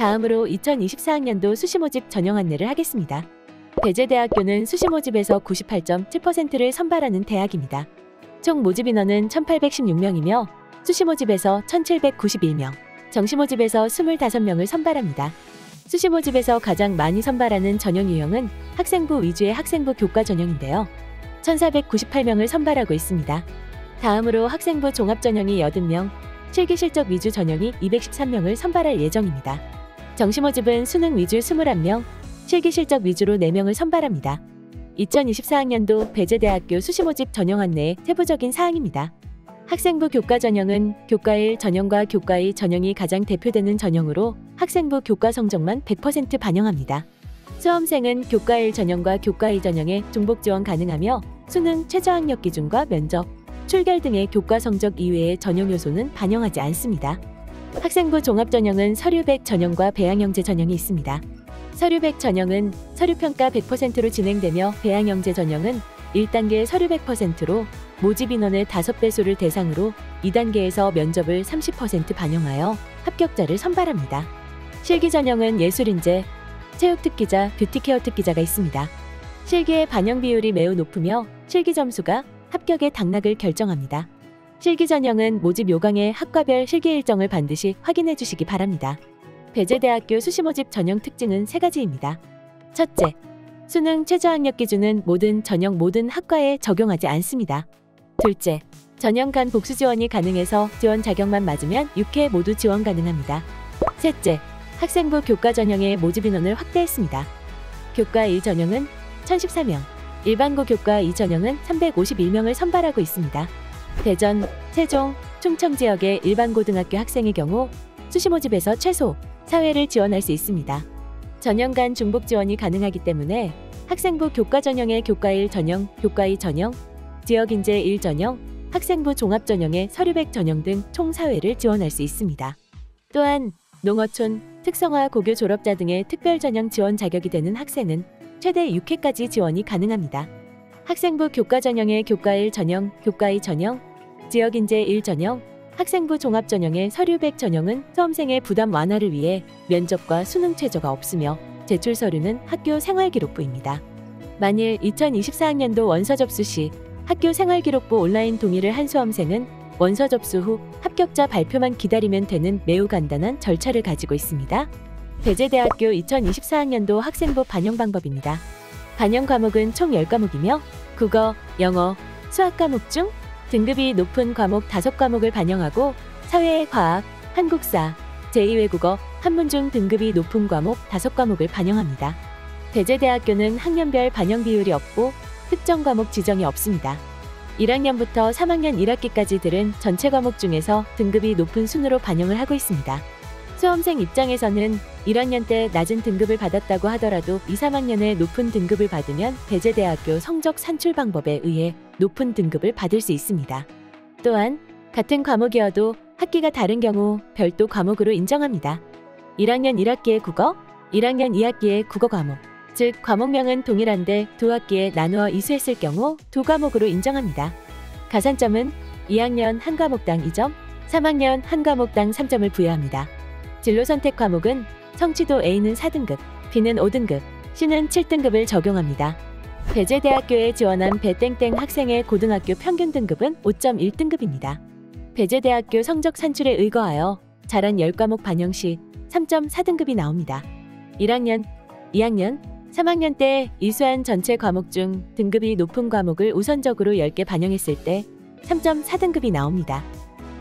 다음으로 2024학년도 수시 모집 전형 안내를 하겠습니다. 배재대학교는 수시 모집에서 98.7%를 선발하는 대학입니다. 총 모집 인원은 1,816명이며 수시 모집에서 1,791명, 정시 모집에서 25명을 선발합니다. 수시 모집에서 가장 많이 선발하는 전형 유형은 학생부 위주의 학생부 교과 전형인데요. 1,498명을 선발하고 있습니다. 다음으로 학생부 종합 전형이 80명, 실기 실적 위주 전형이 213명을 선발할 예정입니다. 정시 모집은 수능 위주 21명, 실기 실적 위주로 4명을 선발합니다. 2024학년도 배재대학교 수시 모집 전형 안내의 세부적인 사항입니다. 학생부 교과 전형은 교과 1 전형과 교과 2 전형이 가장 대표되는 전형으로 학생부 교과 성적만 100% 반영합니다. 수험생은 교과 1 전형과 교과 2 전형에 중복 지원 가능하며 수능 최저학력 기준과 면접, 출결 등의 교과 성적 이외의 전형 요소는 반영하지 않습니다. 학생부 종합 전형은 서류 100 전형과 배양영재 전형이 있습니다. 서류 100 전형은 서류평가 100%로 진행되며 배양영재 전형은 1단계 서류 100%로 모집 인원의 5배수를 대상으로 2단계에서 면접을 30% 반영하여 합격자를 선발합니다. 실기 전형은 예술인재, 체육특기자, 뷰티케어 특기자가 있습니다. 실기의 반영 비율이 매우 높으며 실기 점수가 합격의 당락을 결정합니다. 실기 전형은 모집 요강의 학과별 실기 일정을 반드시 확인해 주시기 바랍니다. 배재대학교 수시 모집 전형 특징은 3가지입니다. 첫째, 수능 최저학력 기준은 모든 전형 모든 학과에 적용하지 않습니다. 둘째, 전형 간 복수 지원이 가능해서 지원 자격만 맞으면 6회 모두 지원 가능합니다. 셋째, 학생부 교과 전형의 모집 인원을 확대했습니다. 교과 1 전형은 1,014명, 일반고 교과 2 전형은 351명을 선발하고 있습니다. 대전, 세종, 충청 지역의 일반고등학교 학생의 경우 수시 모집에서 최소 4회를 지원할 수 있습니다. 전형 간 중복 지원이 가능하기 때문에 학생부 교과 전형의 교과 1 전형, 교과 2 전형, 지역인재 1 전형, 학생부 종합 전형의 서류 100 전형 등 총 4회를 지원할 수 있습니다. 또한 농어촌, 특성화 고교 졸업자 등의 특별 전형 지원 자격이 되는 학생은 최대 6회까지 지원이 가능합니다. 학생부 교과 전형의 교과 1 전형, 교과 2 전형, 지역인재 1 전형, 학생부 종합 전형의 서류 100 전형은 수험생의 부담 완화를 위해 면접과 수능 최저가 없으며 제출 서류는 학교 생활기록부입니다. 만일 2024학년도 원서 접수 시 학교 생활기록부 온라인 동의를 한 수험생은 원서 접수 후 합격자 발표만 기다리면 되는 매우 간단한 절차를 가지고 있습니다. 배재대학교 2024학년도 학생부 반영 방법입니다. 반영 과목은 총 10과목이며 국어, 영어, 수학 과목 중 등급이 높은 과목 5과목을 반영하고 사회, 과학, 한국사, 제2외국어, 한문 중 등급이 높은 과목 5과목을 반영합니다. 배재대학교는 학년별 반영 비율이 없고 특정 과목 지정이 없습니다. 1학년부터 3학년 1학기까지들은 전체 과목 중에서 등급이 높은 순으로 반영을 하고 있습니다. 수험생 입장에서는 1학년 때 낮은 등급을 받았다고 하더라도 2, 3학년에 높은 등급을 받으면 배재대학교 성적 산출 방법에 의해 높은 등급을 받을 수 있습니다. 또한 같은 과목이어도 학기가 다른 경우 별도 과목으로 인정합니다. 1학년 1학기의 국어, 1학년 2학기의 국어 과목, 즉 과목명은 동일한데 두 학기에 나누어 이수했을 경우 두 과목으로 인정합니다. 가산점은 2학년 한 과목당 2점, 3학년 한 과목당 3점을 부여합니다. 진로 선택 과목은 성취도 A는 4등급, B는 5등급, C는 7등급을 적용합니다. 배재대학교에 지원한 배땡땡 학생의 고등학교 평균 등급은 5.1등급입니다. 배재대학교 성적 산출에 의거하여 잘한 10과목 반영 시 3.4등급이 나옵니다. 1학년, 2학년, 3학년 때 이수한 전체 과목 중 등급이 높은 과목을 우선적으로 10개 반영했을 때 3.4등급이 나옵니다.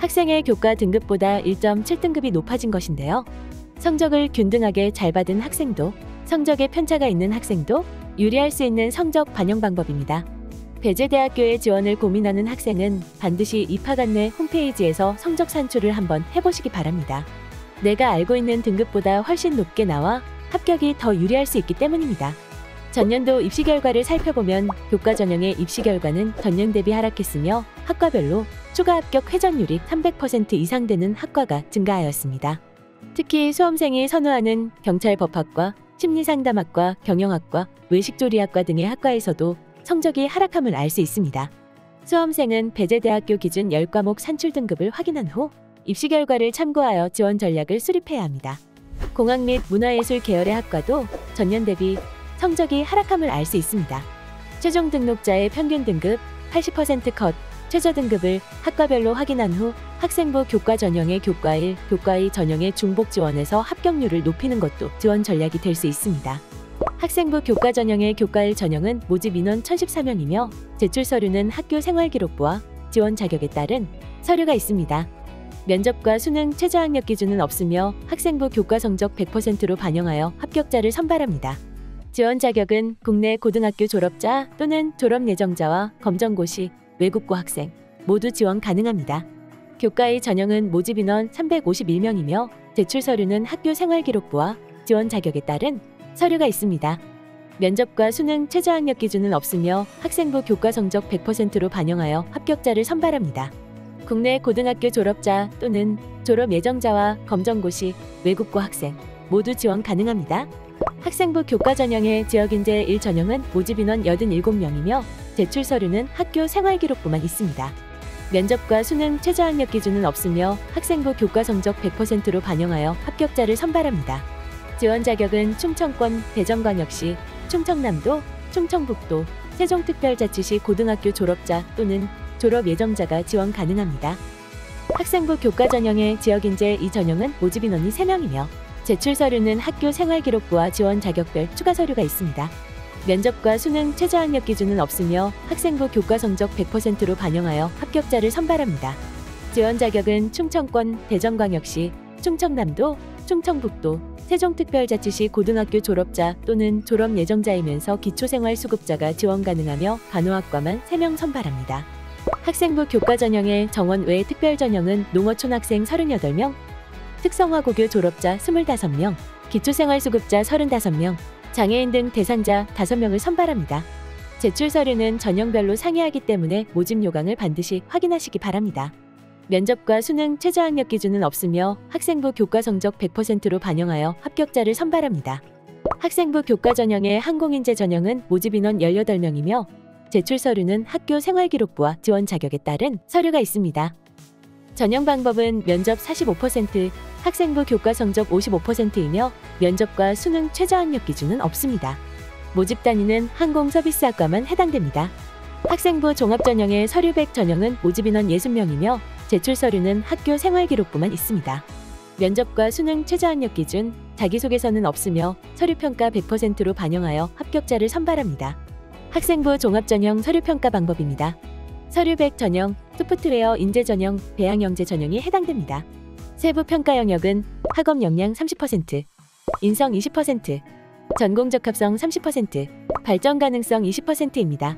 학생의 교과 등급보다 1.7등급이 높아진 것인데요. 성적을 균등하게 잘 받은 학생도, 성적에 편차가 있는 학생도 유리할 수 있는 성적 반영 방법입니다. 배재대학교에 지원을 고민하는 학생은 반드시 입학 안내 홈페이지에서 성적 산출을 한번 해보시기 바랍니다. 내가 알고 있는 등급보다 훨씬 높게 나와 합격이 더 유리할 수 있기 때문입니다. 전년도 입시 결과를 살펴보면 교과 전형의 입시 결과는 전년 대비 하락했으며 학과별로 추가 합격 회전율이 300% 이상 되는 학과가 증가하였습니다. 특히 수험생이 선호하는 경찰법학과, 심리상담학과, 경영학과, 외식조리학과 등의 학과에서도 성적이 하락함을 알 수 있습니다. 수험생은 배재대학교 기준 10과목 산출 등급을 확인한 후 입시 결과를 참고하여 지원 전략을 수립해야 합니다. 공학 및 문화예술 계열의 학과도 전년 대비 성적이 하락함을 알 수 있습니다. 최종 등록자의 평균 등급 80% 컷, 최저 등급을 학과별로 확인한 후 학생부 교과 전형의 교과 1, 교과 2 전형의 중복 지원에서 합격률을 높이는 것도 지원 전략이 될 수 있습니다. 학생부 교과 전형의 교과 1 전형은 모집 인원 1014명이며 제출 서류는 학교 생활기록부와 지원 자격에 따른 서류가 있습니다. 면접과 수능 최저학력 기준은 없으며 학생부 교과 성적 100%로 반영하여 합격자를 선발합니다. 지원 자격은 국내 고등학교 졸업자 또는 졸업 예정자와 검정고시, 외국고 학생 모두 지원 가능합니다. 교과 2 전형은 모집 인원 351명이며 제출 서류는 학교 생활기록부와 지원 자격에 따른 서류가 있습니다. 면접과 수능 최저학력 기준은 없으며 학생부 교과 성적 100%로 반영하여 합격자를 선발합니다. 국내 고등학교 졸업자 또는 졸업 예정자와 검정고시, 외국고 학생 모두 지원 가능합니다. 학생부 교과 전형의 지역인재 1 전형은 모집 인원 87명이며 제출 서류는 학교 생활기록부만 있습니다. 면접과 수능 최저학력 기준은 없으며 학생부 교과 성적 100%로 반영하여 합격자를 선발합니다. 지원 자격은 충청권, 대전광역시, 충청남도, 충청북도, 세종특별자치시 고등학교 졸업자 또는 졸업 예정자가 지원 가능합니다. 학생부 교과 전형의 지역인재 2 전형은 모집 인원이 3명이며 제출 서류는 학교 생활기록부와 지원 자격별 추가 서류가 있습니다. 면접과 수능 최저학력 기준은 없으며 학생부 교과 성적 100%로 반영하여 합격자를 선발합니다. 지원 자격은 충청권, 대전광역시, 충청남도, 충청북도, 세종특별자치시 고등학교 졸업자 또는 졸업 예정자이면서 기초생활수급자가 지원 가능하며 간호학과만 3명 선발합니다. 학생부 교과 전형의 정원 외 특별전형은 농어촌 학생 38명, 특성화고교 졸업자 25명, 기초생활수급자 35명, 장애인 등 대상자 5명을 선발합니다. 제출 서류는 전형별로 상이하기 때문에 모집 요강을 반드시 확인하시기 바랍니다. 면접과 수능 최저학력 기준은 없으며 학생부 교과 성적 100%로 반영하여 합격자를 선발합니다. 학생부 교과 전형의 항공인재 전형은 모집 인원 18명이며 제출 서류는 학교 생활기록부와 지원 자격에 따른 서류가 있습니다. 전형 방법은 면접 45%, 학생부 교과 성적 55%이며 면접과 수능 최저학력 기준은 없습니다. 모집 단위는 항공서비스학과만 해당됩니다. 학생부 종합전형의 서류백 전형은 모집 인원 60명이며 제출 서류는 학교 생활기록부만 있습니다. 면접과 수능 최저학력 기준, 자기소개서는 없으며 서류평가 100%로 반영하여 합격자를 선발합니다. 학생부 종합전형 서류평가 방법입니다. 서류백 전형, 소프트웨어 인재 전형, 배양영재 전형이 해당됩니다. 세부 평가 영역은 학업 역량 30%, 인성 20%, 전공 적합성 30%, 발전 가능성 20%입니다.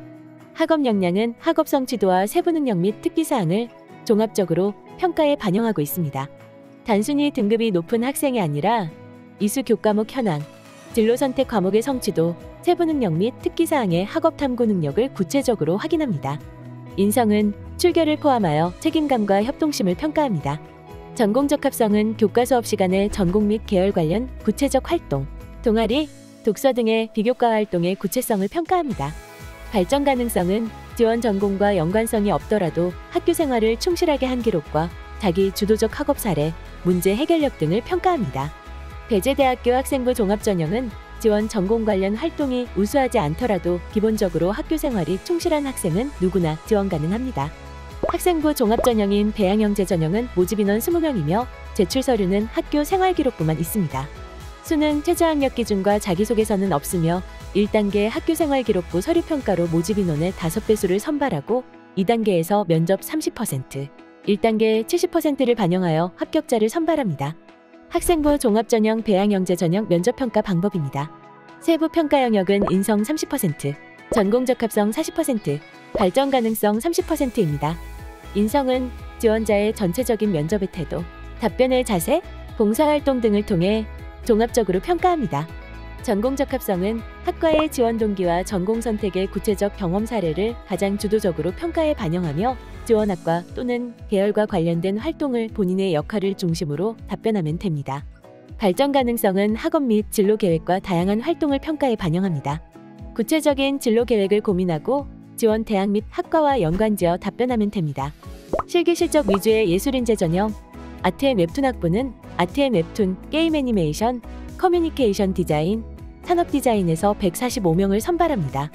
학업 역량은 학업 성취도와 세부 능력 및 특기사항을 종합적으로 평가에 반영하고 있습니다. 단순히 등급이 높은 학생이 아니라 이수 교과목 현황, 진로 선택 과목의 성취도, 세부 능력 및 특기사항의 학업 탐구 능력을 구체적으로 확인합니다. 인성은 출결을 포함하여 책임감과 협동심을 평가합니다. 전공 적합성은 교과 수업 시간의 전공 및 계열 관련 구체적 활동, 동아리, 독서 등의 비교과 활동의 구체성을 평가합니다. 발전 가능성은 지원 전공과 연관성이 없더라도 학교 생활을 충실하게 한 기록과 자기 주도적 학업 사례, 문제 해결력 등을 평가합니다. 배재대학교 학생부 종합전형은 지원 전공 관련 활동이 우수하지 않더라도 기본적으로 학교 생활이 충실한 학생은 누구나 지원 가능합니다. 학생부 종합전형인 배양영재 전형은 모집 인원 20명이며 제출 서류는 학교 생활기록부만 있습니다. 수능 최저학력 기준과 자기소개서는 없으며 1단계 학교생활기록부 서류평가로 모집 인원의 5배수를 선발하고 2단계에서 면접 30%, 1단계 70%를 반영하여 합격자를 선발합니다. 학생부 종합전형 배양영재 전형 면접평가 방법입니다. 세부 평가 영역은 인성 30%, 전공 적합성 40%, 발전 가능성 30%입니다. 인성은 지원자의 전체적인 면접의 태도, 답변의 자세, 봉사활동 등을 통해 종합적으로 평가합니다. 전공 적합성은 학과의 지원 동기와 전공 선택의 구체적 경험 사례를 가장 주도적으로 평가에 반영하며 지원학과 또는 계열과 관련된 활동을 본인의 역할을 중심으로 답변하면 됩니다. 발전 가능성은 학업 및 진로 계획과 다양한 활동을 평가에 반영합니다. 구체적인 진로 계획을 고민하고 지원 대학 및 학과와 연관지어 답변하면 됩니다. 실기 실적 위주의 예술인재 전형, 아트 앤 웹툰 학부는 아트 앤 웹툰, 게임 애니메이션, 커뮤니케이션 디자인, 산업 디자인에서 145명을 선발합니다.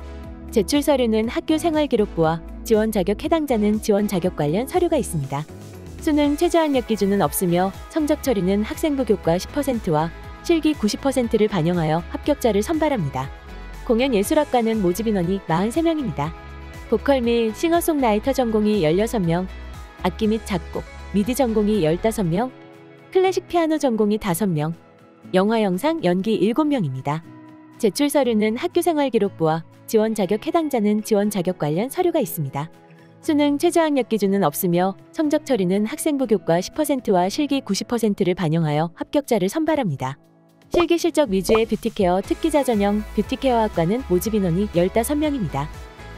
제출 서류는 학교 생활기록부와 지원 자격 해당자는 지원 자격 관련 서류가 있습니다. 수능 최저학력 기준은 없으며 성적 처리는 학생부 교과 10%와 실기 90%를 반영하여 합격자를 선발합니다. 공연예술학과는 모집 인원이 43명입니다. 보컬 및 싱어송라이터 전공이 16명, 악기 및 작곡, 미디 전공이 15명, 클래식 피아노 전공이 5명, 영화 영상 연기 7명입니다. 제출 서류는 학교생활기록부와 지원 자격 해당자는 지원 자격 관련 서류가 있습니다. 수능 최저학력 기준은 없으며 성적 처리는 학생부 교과 10%와 실기 90%를 반영하여 합격자를 선발합니다. 실기 실적 위주의 뷰티케어 특기자 전형 뷰티케어학과는 모집 인원이 15명입니다.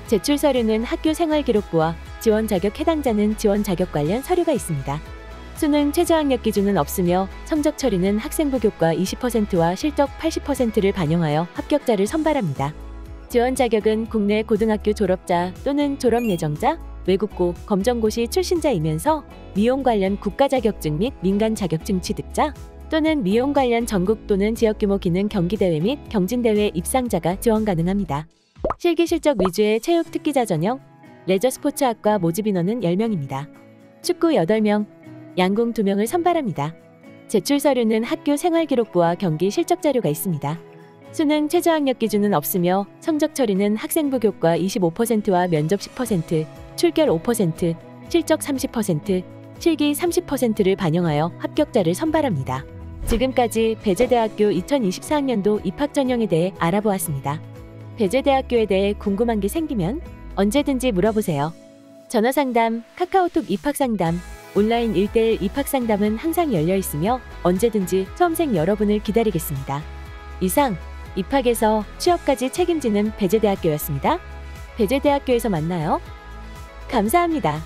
제출 서류는 학교생활기록부와 지원 자격 해당자는 지원 자격 관련 서류가 있습니다. 수능 최저학력 기준은 없으며 성적 처리는 학생부 교과 20%와 실적 80%를 반영하여 합격자를 선발합니다. 지원 자격은 국내 고등학교 졸업자 또는 졸업 예정자, 외국고, 검정고시 출신자이면서 미용 관련 국가 자격증 및 민간 자격증 취득자 또는 미용 관련 전국 또는 지역 규모 기능 경기대회 및 경진대회 입상자가 지원 가능합니다. 실기 실적 위주의 체육 특기자 전형 레저 스포츠학과 모집 인원은 10명입니다. 축구 8명, 양궁 2명을 선발합니다. 제출 서류는 학교 생활기록부와 경기 실적 자료가 있습니다. 수능 최저학력 기준은 없으며 성적 처리는 학생부 교과 25%와 면접 10%, 출결 5%, 실적 30%, 실기 30%를 반영하여 합격자를 선발합니다. 지금까지 배재대학교 2024학년도 입학 전형에 대해 알아보았습니다. 배재대학교에 대해 궁금한 게 생기면 언제든지 물어보세요. 전화상담, 카카오톡 입학상담, 온라인 1:1 입학상담은 항상 열려 있으며 언제든지 수험생 여러분을 기다리겠습니다. 이상 입학에서 취업까지 책임지는 배재대학교였습니다. 배재대학교에서 만나요. 감사합니다.